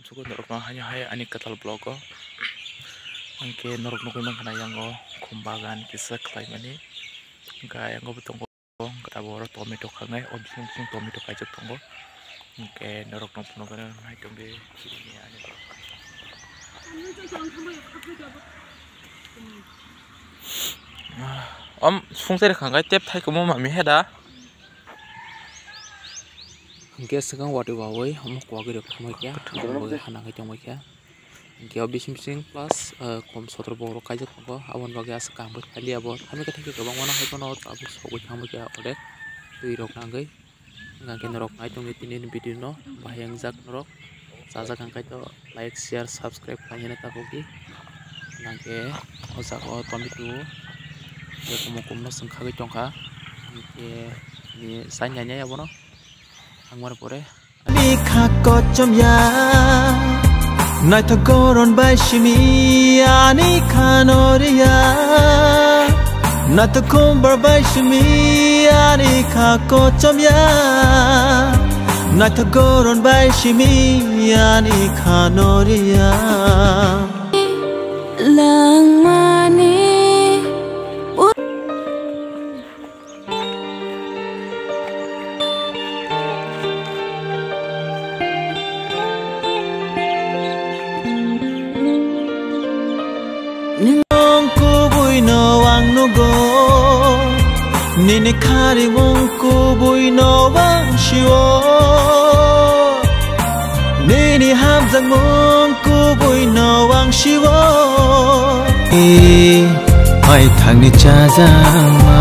suku norok no hanya hai ani katal blog ko angke norok no kuimang kana yang go kumbagan kisa klai mani angka yang go betong go kata boro tomato kangai obsing sing tomato kai jok tonggo angke norok no puno kana hai tongge ini ani om fungse kangai tep thai ko mo mami heda angke segang wadi wawai om kwa ge dok thamai kya bo hana kai tongmai kya angke obising plus kom sotor boro kai jok tonggo abon bage as kam bo khali abo ami ka theke gobang mana hai kono abu sobo thamai kya ode tui rok nangai angke norok ngai tongni tinin video no bahayang jak norok saja kangkai to like share subscribe kanyana takogi angke osa ko tomato ye komo no sengkha ge tongkha angke ni sanya nya ya bono angmar pore ni khako chomya nai thagoron baishimi ani khanoria na takom barbaishimi ani khako chomya nai thagoron baishimi ani khanoria lang mani Nini kari mungku bui no wang shiwo Nini hamzang mungku bui no wang shiwo Hai thang ni cha jang